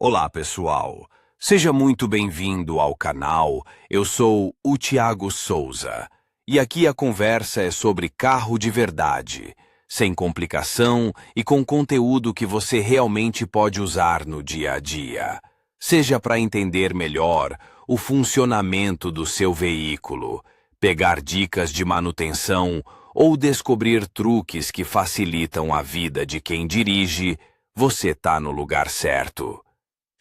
Olá, pessoal. Seja muito bem-vindo ao canal. Eu sou o Thiago Souza. E aqui a conversa é sobre carro de verdade, sem complicação e com conteúdo que você realmente pode usar no dia a dia. Seja para entender melhor o funcionamento do seu veículo, pegar dicas de manutenção ou descobrir truques que facilitam a vida de quem dirige, você está no lugar certo.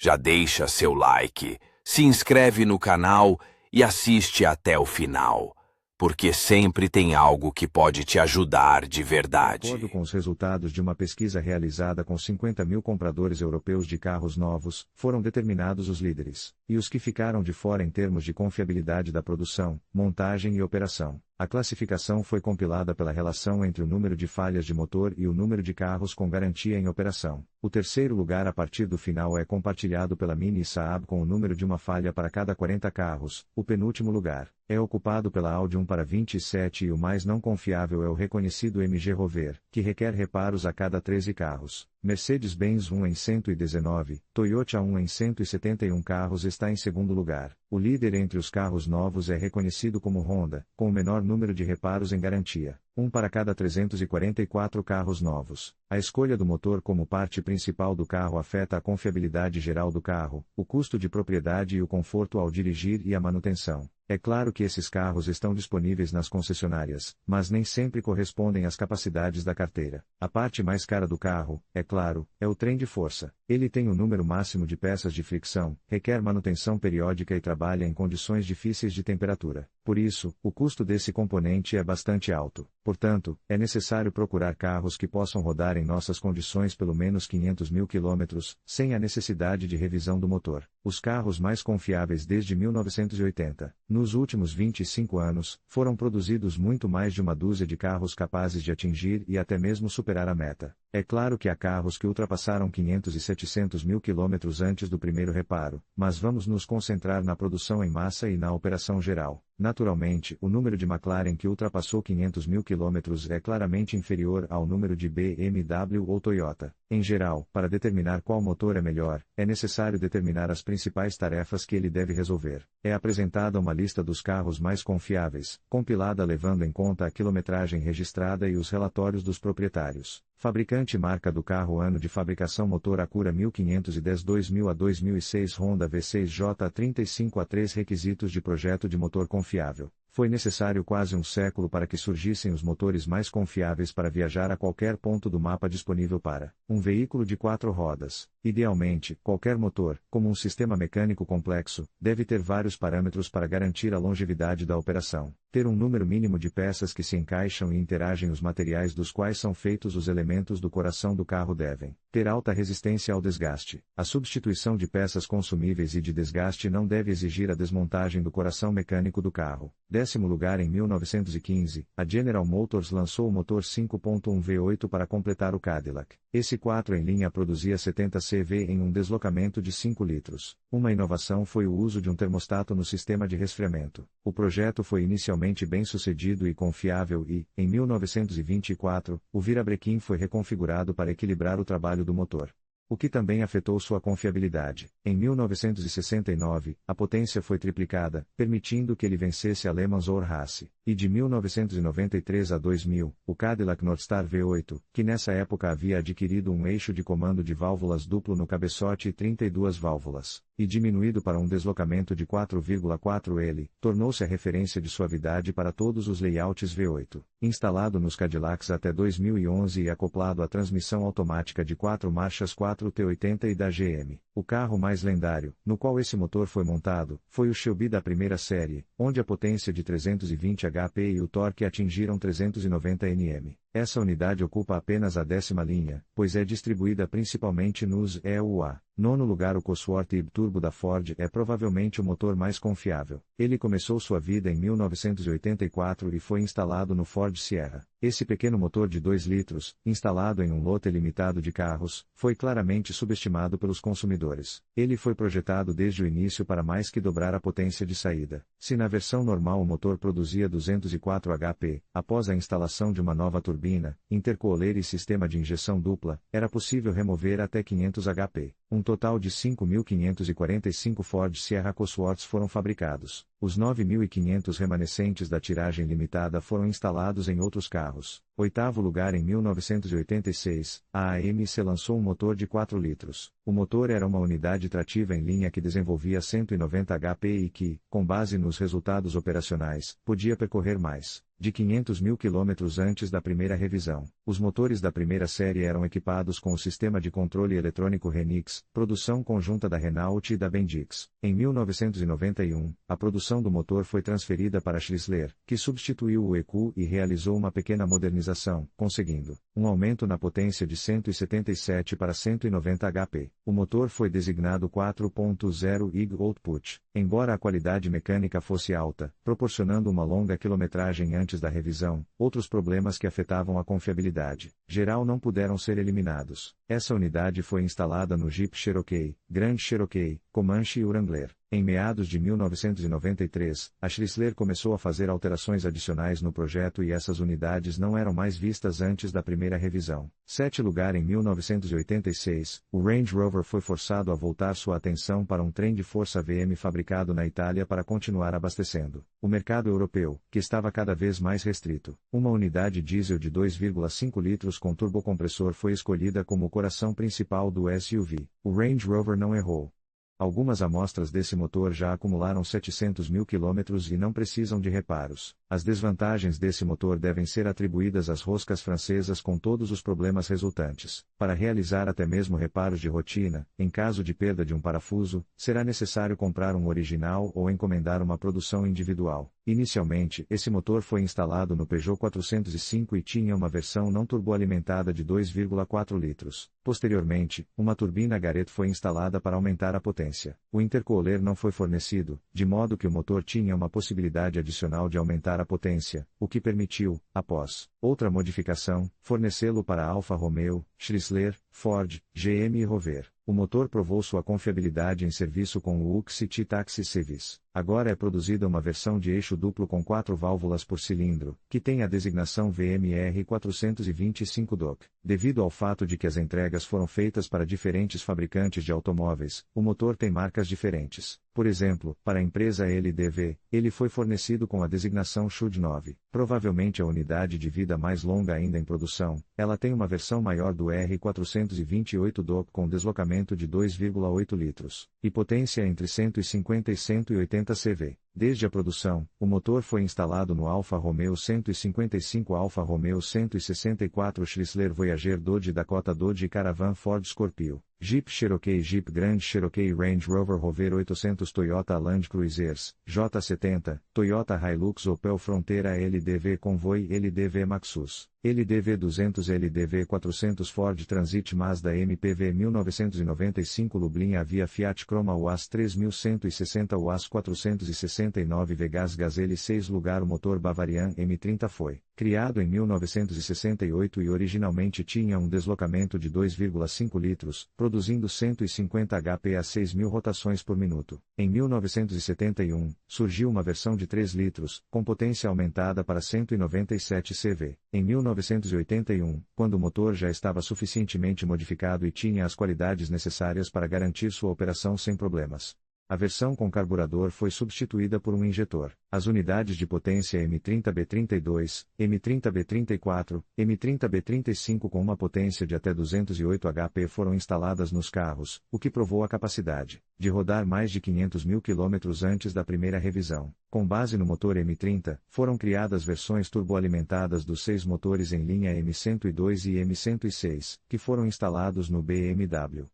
Já deixa seu like, se inscreve no canal e assiste até o final, porque sempre tem algo que pode te ajudar de De verdade. acordo com os resultados de uma pesquisa realizada com 50 mil compradores europeus de carros novos, foram determinados os líderes, e os que ficaram de fora em termos de confiabilidade da produção, montagem e operação. A classificação foi compilada pela relação entre o número de falhas de motor e o número de carros com garantia em operação. O terceiro lugar a partir do final é compartilhado pela Mini e Saab com o número de uma falha para cada 40 carros. O penúltimo lugar é ocupado pela Audi 1 para 27 e o mais não confiável é o reconhecido MG Rover, que requer reparos a cada 13 carros. Mercedes-Benz 1 em 119, Toyota 1 em 171 carros está em segundo lugar. O líder entre os carros novos é reconhecido como Honda, com o menor número de reparos em garantia, 1 para cada 344 carros novos. A escolha do motor como parte principal do carro afeta a confiabilidade geral do carro, o custo de propriedade e o conforto ao dirigir e a manutenção. É claro que esses carros estão disponíveis nas concessionárias, mas nem sempre correspondem às capacidades da carteira. A parte mais cara do carro, é claro, é o trem de força. Ele tem o número máximo de peças de fricção, requer manutenção periódica e trabalha em condições difíceis de temperatura. Por isso, o custo desse componente é bastante alto. Portanto, é necessário procurar carros que possam rodar em nossas condições pelo menos 500 mil quilômetros, sem a necessidade de revisão do motor. Os carros mais confiáveis desde 1980. Nos últimos 25 anos, foram produzidos muito mais de uma dúzia de carros capazes de atingir e até mesmo superar a meta. É claro que há carros que ultrapassaram 500 e 700 mil quilômetros antes do primeiro reparo, mas vamos nos concentrar na produção em massa e na operação geral. Naturalmente, o número de McLaren que ultrapassou 500 mil quilômetros é claramente inferior ao número de BMW ou Toyota. Em geral, para determinar qual motor é melhor, é necessário determinar as principais tarefas que ele deve resolver. É apresentada uma lista dos carros mais confiáveis, compilada levando em conta a quilometragem registrada e os relatórios dos proprietários. Fabricante e marca do carro: ano de fabricação: motor Acura 1510 2000 a 2006, Honda V6J 35 a 3. Requisitos de projeto de motor confiável. Foi necessário quase um século para que surgissem os motores mais confiáveis para viajar a qualquer ponto do mapa disponível para um veículo de 4 rodas. Idealmente, qualquer motor, como um sistema mecânico complexo, deve ter vários parâmetros para garantir a longevidade da operação. Ter um número mínimo de peças que se encaixam e interagem. Os materiais dos quais são feitos os elementos do coração do carro devem ter alta resistência ao desgaste. A substituição de peças consumíveis e de desgaste não deve exigir a desmontagem do coração mecânico do carro. 10º lugar: em 1915, a General Motors lançou o motor 5.1 V8 para completar o Cadillac. Esse 4 em linha produzia 70 CV em um deslocamento de 5 litros. Uma inovação foi o uso de um termostato no sistema de resfriamento. O projeto foi inicialmente bem sucedido e confiável e, em 1924, o virabrequim foi reconfigurado para equilibrar o trabalho do motor, o que também afetou sua confiabilidade. Em 1969, a potência foi triplicada, permitindo que ele vencesse a Le Mans Our Race. E de 1993 a 2000, o Cadillac Northstar V8, que nessa época havia adquirido um eixo de comando de válvulas duplo no cabeçote e 32 válvulas, e diminuído para um deslocamento de 4,4 L, tornou-se a referência de suavidade para todos os layouts V8. Instalado nos Cadillacs até 2011 e acoplado à transmissão automática de 4 marchas 4T80 e da GM. O carro mais lendário, no qual esse motor foi montado, foi o Shelby da primeira série, onde a potência de 320 HP e o torque atingiram 390 Nm. Essa unidade ocupa apenas a 10ª linha, pois é distribuída principalmente nos EUA. 9º lugar: o Cosworth Hib Turbo da Ford é provavelmente o motor mais confiável. Ele começou sua vida em 1984 e foi instalado no Ford Sierra. Esse pequeno motor de 2 litros, instalado em um lote limitado de carros, foi claramente subestimado pelos consumidores. Ele foi projetado desde o início para mais que dobrar a potência de saída. Se na versão normal o motor produzia 204 HP, após a instalação de uma nova turbina, intercooler e sistema de injeção dupla, era possível remover até 500 HP. Um total de 5.545 Ford Sierra Cosworths foram fabricados. Os 9.500 remanescentes da tiragem limitada foram instalados em outros carros. Oitavo lugar. Em 1986, a AMC lançou um motor de 4 litros. O motor era uma unidade trativa em linha que desenvolvia 190 HP e que, com base nos resultados operacionais, podia percorrer mais de 500 mil quilômetros antes da primeira revisão. Os motores da primeira série eram equipados com o sistema de controle eletrônico Renix, produção conjunta da Renault e da Bendix. Em 1991, a produção do motor foi transferida para Chrysler, que substituiu o EQ e realizou uma pequena modernização, conseguindo um aumento na potência de 177 para 190 HP. O motor foi designado 4.0 IG Output, embora a qualidade mecânica fosse alta, proporcionando uma longa quilometragem antes da revisão. Outros problemas que afetavam a confiabilidade geral não puderam ser eliminados. Essa unidade foi instalada no Jeep Cherokee, Grand Cherokee, Comanche e Wrangler. Em meados de 1993, a Chrysler começou a fazer alterações adicionais no projeto e essas unidades não eram mais vistas antes da primeira revisão. 7º lugar. Em 1986, o Range Rover foi forçado a voltar sua atenção para um trem de força VM fabricado na Itália para continuar abastecendo o mercado europeu, que estava cada vez mais restrito. Uma unidade diesel de 2,5 litros com turbocompressor foi escolhida como o coração principal do SUV. O Range Rover não errou. Algumas amostras desse motor já acumularam 700 mil quilômetros e não precisam de reparos. As desvantagens desse motor devem ser atribuídas às roscas francesas com todos os problemas resultantes. Para realizar até mesmo reparos de rotina, em caso de perda de um parafuso, será necessário comprar um original ou encomendar uma produção individual. Inicialmente, esse motor foi instalado no Peugeot 405 e tinha uma versão não turboalimentada de 2,4 litros. Posteriormente, uma turbina Garrett foi instalada para aumentar a potência. O intercooler não foi fornecido, de modo que o motor tinha uma possibilidade adicional de aumentar a potência, o que permitiu, após outra modificação, fornecê-lo para Alfa Romeo, Chrysler, Ford, GM e Rover. O motor provou sua confiabilidade em serviço com o UX Taxi Service. Agora é produzida uma versão de eixo duplo com 4 válvulas por cilindro, que tem a designação VMR 425 DOC. Devido ao fato de que as entregas foram feitas para diferentes fabricantes de automóveis, o motor tem marcas diferentes. Por exemplo, para a empresa LDV, ele foi fornecido com a designação Chud 9. Provavelmente a unidade de vida mais longa ainda em produção, ela tem uma versão maior do R428 DOC com deslocamento de 2,8 litros, e potência entre 150 e 180 CV. Desde a produção, o motor foi instalado no Alfa Romeo 155, Alfa Romeo 164, Chrysler Voyager, Dodge Dakota, Dodge Caravan, Ford Scorpio, Jeep Cherokee, Jeep Grand Cherokee, Range Rover, Rover 800, Toyota Land Cruisers, J70, Toyota Hilux, Opel Frontera, LDV Convoy, LDV Maxus, LDV 200, LDV 400, Ford Transit, Mazda MPV 1995, Lublin Avia, Fiat Croma, UAS 3160, UAS 469, Vegas Gazelle. 6 lugar. O motor Bavarian M30 foi criado em 1968 e originalmente tinha um deslocamento de 2,5 litros, produzindo 150 HP a 6.000 rotações por minuto. Em 1971, surgiu uma versão de 3 litros, com potência aumentada para 197 CV. Em 1981, quando o motor já estava suficientemente modificado e tinha as qualidades necessárias para garantir sua operação sem problemas, a versão com carburador foi substituída por um injetor. As unidades de potência M30B32, M30B34, M30B35 com uma potência de até 208 HP foram instaladas nos carros, o que provou a capacidade de rodar mais de 500 mil quilômetros antes da primeira revisão. Com base no motor M30, foram criadas versões turboalimentadas dos 6 motores em linha M102 e M106, que foram instalados no BMW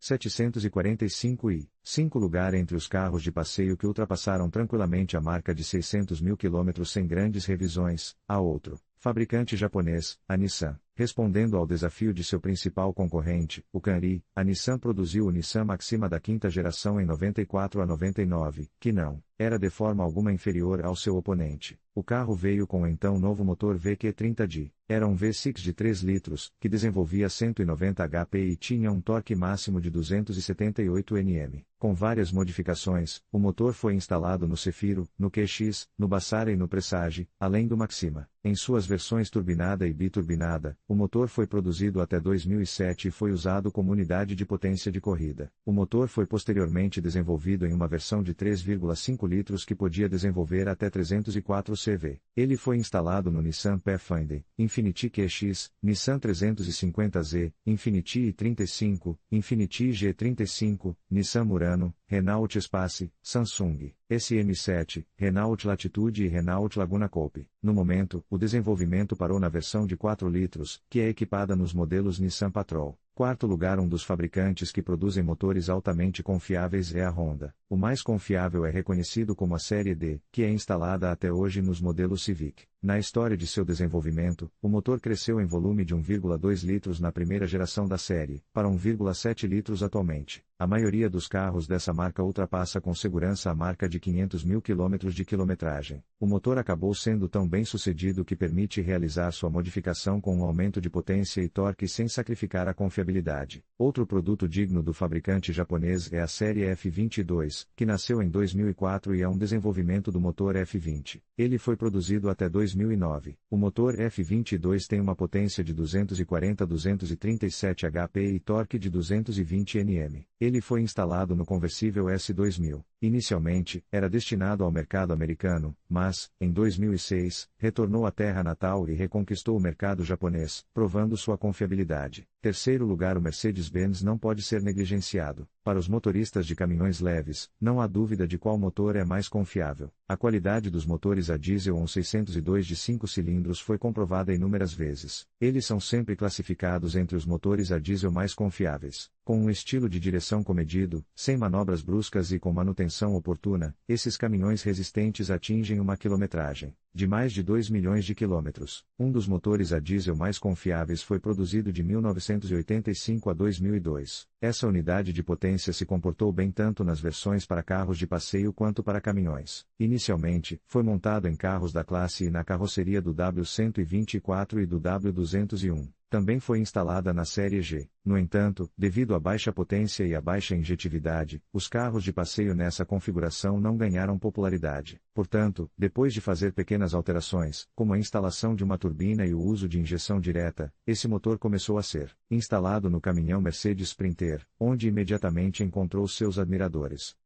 745 e 5 lugar entre os carros de passeio que ultrapassaram tranquilamente a marca de 600 mil quilômetros sem grandes revisões. A outro fabricante japonês, a Nissan, Respondendo ao desafio de seu principal concorrente, o Camry, a Nissan produziu o Nissan Maxima da quinta geração em 94 a 99, que não era de forma alguma inferior ao seu oponente. O carro veio com o então novo motor VQ30D. Era um V6 de 3 litros, que desenvolvia 190 HP e tinha um torque máximo de 278 Nm. Com várias modificações, o motor foi instalado no Cefiro, no QX, no Bassara e no Presage, além do Maxima. Em suas versões turbinada e biturbinada, o motor foi produzido até 2007 e foi usado como unidade de potência de corrida. O motor foi posteriormente desenvolvido em uma versão de 3,5 litros que podia desenvolver até 304 CV. Ele foi instalado no Nissan Pathfinder, Infiniti QX, Nissan 350Z, Infiniti i35, Infiniti G35, Nissan Murano, Renault Espace, Samsung, SM7, Renault Latitude e Renault Laguna Coupe. No momento, o desenvolvimento parou na versão de 4 litros, que é equipada nos modelos Nissan Patrol. Quarto lugar, um dos fabricantes que produzem motores altamente confiáveis é a Honda. O mais confiável é reconhecido como a Série D, que é instalada até hoje nos modelos Civic. Na história de seu desenvolvimento, o motor cresceu em volume de 1,2 litros na primeira geração da série, para 1,7 litros atualmente. A maioria dos carros dessa marca ultrapassa com segurança a marca de 500 mil quilômetros de quilometragem. O motor acabou sendo tão bem sucedido que permite realizar sua modificação com um aumento de potência e torque sem sacrificar a confiabilidade. Outro produto digno do fabricante japonês é a série F22, que nasceu em 2004 e é um desenvolvimento do motor F20. Ele foi produzido até 2009. O motor F22 tem uma potência de 240-237 HP e torque de 220 Nm. Ele foi instalado no conversível S2000. Inicialmente, era destinado ao mercado americano, mas, em 2006, retornou à terra natal e reconquistou o mercado japonês, provando sua confiabilidade. Terceiro lugar, o Mercedes-Benz não pode ser negligenciado. Para os motoristas de caminhões leves, não há dúvida de qual motor é mais confiável. A qualidade dos motores a diesel 1602 de 5 cilindros foi comprovada inúmeras vezes. Eles são sempre classificados entre os motores a diesel mais confiáveis. Com um estilo de direção comedido, sem manobras bruscas e com manutenção oportuna, esses caminhões resistentes atingem uma quilometragem de mais de 2 milhões de quilômetros. Um dos motores a diesel mais confiáveis foi produzido de 1985 a 2002. Essa unidade de potência se comportou bem tanto nas versões para carros de passeio quanto para caminhões. Inicialmente, foi montado em carros da classe e na carroceria do W124 e do W201. Também foi instalada na série G. No entanto, devido à baixa potência e à baixa injetividade, os carros de passeio nessa configuração não ganharam popularidade. Portanto, depois de fazer pequenas alterações, como a instalação de uma turbina e o uso de injeção direta, esse motor começou a ser instalado no caminhão Mercedes Sprinter, onde imediatamente encontrou seus admiradores.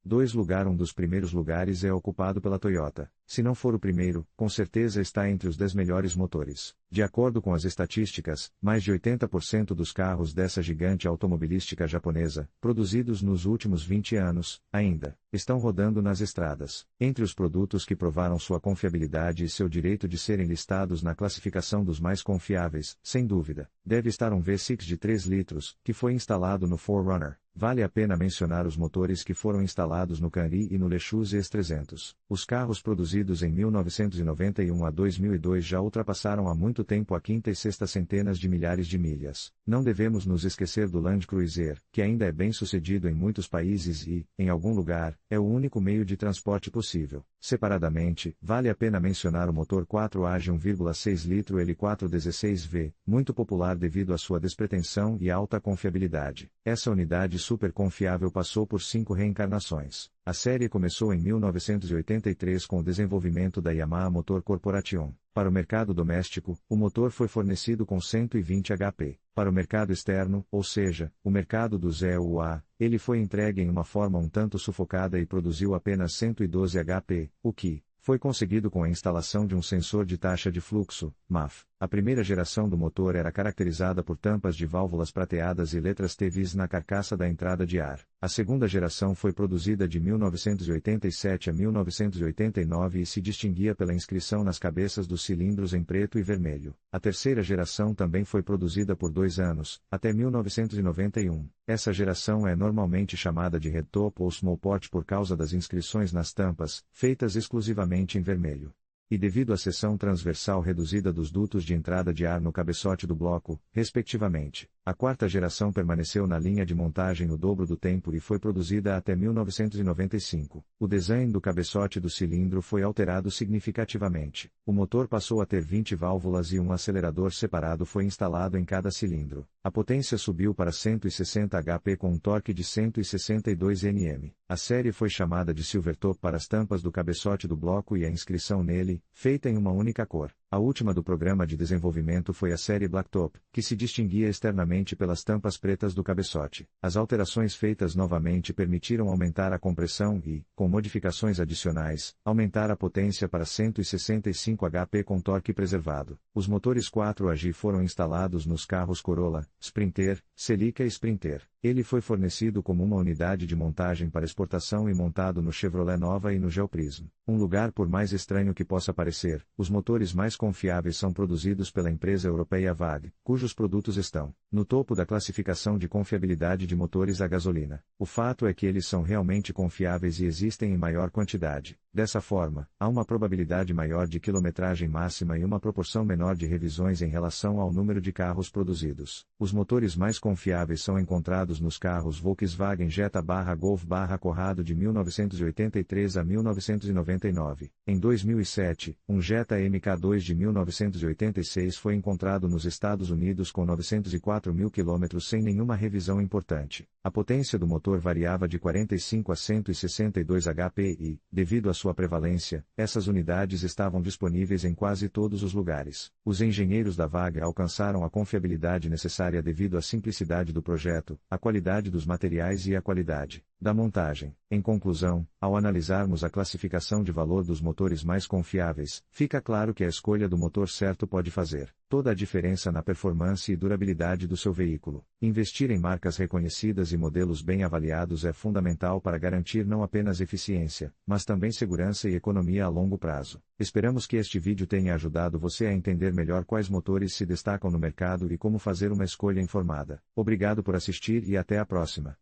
Um dos primeiros lugares é ocupado pela Toyota. Se não for o primeiro, com certeza está entre os 10 melhores motores. De acordo com as estatísticas, mais de 80% dos carros dessa gigante automobilística japonesa, produzidos nos últimos 20 anos, ainda estão rodando nas estradas. Entre os produtos que provaram sua confiabilidade e seu direito de serem listados na classificação dos mais confiáveis, sem dúvida, deve estar um V6 de 3 litros, que foi instalado no 4Runner. Vale a pena mencionar os motores que foram instalados no Camry e no Lexus ES300. Os carros produzidos em 1991 a 2002 já ultrapassaram há muito tempo a quinta e sexta centenas de milhares de milhas. Não devemos nos esquecer do Land Cruiser, que ainda é bem sucedido em muitos países e, em algum lugar, é o único meio de transporte possível. Separadamente, vale a pena mencionar o motor 4AG 1,6 litro L416V, muito popular devido à sua despretensão e alta confiabilidade. Essa unidade super confiável passou por 5 reencarnações. A série começou em 1983 com o desenvolvimento da Yamaha Motor Corporation. Para o mercado doméstico, o motor foi fornecido com 120 HP. Para o mercado externo, ou seja, o mercado dos EUA, ele foi entregue em uma forma um tanto sufocada e produziu apenas 112 HP, o que foi conseguido com a instalação de um sensor de taxa de fluxo, MAF. A primeira geração do motor era caracterizada por tampas de válvulas prateadas e letras TVs na carcaça da entrada de ar. A segunda geração foi produzida de 1987 a 1989 e se distinguia pela inscrição nas cabeças dos cilindros em preto e vermelho. A terceira geração também foi produzida por 2 anos, até 1991. Essa geração é normalmente chamada de Red Top ou Small Port por causa das inscrições nas tampas, feitas exclusivamente em vermelho. e devido à seção transversal reduzida dos dutos de entrada de ar no cabeçote do bloco, respectivamente. A quarta geração permaneceu na linha de montagem o dobro do tempo e foi produzida até 1995. O design do cabeçote do cilindro foi alterado significativamente. O motor passou a ter 20 válvulas e um acelerador separado foi instalado em cada cilindro. A potência subiu para 160 HP com um torque de 162 Nm. A série foi chamada de Silvertop para as tampas do cabeçote do bloco e a inscrição nele, feita em uma única cor. A última do programa de desenvolvimento foi a série Blacktop, que se distinguia externamente pelas tampas pretas do cabeçote. As alterações feitas novamente permitiram aumentar a compressão e, com modificações adicionais, aumentar a potência para 165 HP com torque preservado. Os motores 4AG foram instalados nos carros Corolla, Sprinter, Celica e Sprinter. Ele foi fornecido como uma unidade de montagem para exportação e montado no Chevrolet Nova e no Geoprism. Um lugar por mais estranho que possa parecer, os motores mais confiáveis são produzidos pela empresa europeia VAG, cujos produtos estão no topo da classificação de confiabilidade de motores a gasolina. O fato é que eles são realmente confiáveis e existem em maior quantidade. Dessa forma, há uma probabilidade maior de quilometragem máxima e uma proporção menor de revisões em relação ao número de carros produzidos. Os motores mais confiáveis são encontrados nos carros Volkswagen Jetta/Golf/Corrado de 1983 a 1999. Em 2007, um Jetta MK2 de 1986 foi encontrado nos Estados Unidos com 904 mil quilômetros sem nenhuma revisão importante. A potência do motor variava de 45 a 162 HP e, devido à sua prevalência, essas unidades estavam disponíveis em quase todos os lugares. Os engenheiros da VAG alcançaram a confiabilidade necessária devido à simplicidade do projeto, a qualidade dos materiais e a qualidade da montagem. Em conclusão, ao analisarmos a classificação de valor dos motores mais confiáveis, fica claro que a escolha do motor certo pode fazer toda a diferença na performance e durabilidade do seu veículo. Investir em marcas reconhecidas e modelos bem avaliados é fundamental para garantir não apenas eficiência, mas também segurança e economia a longo prazo. Esperamos que este vídeo tenha ajudado você a entender melhor quais motores se destacam no mercado e como fazer uma escolha informada. Obrigado por assistir e até a próxima.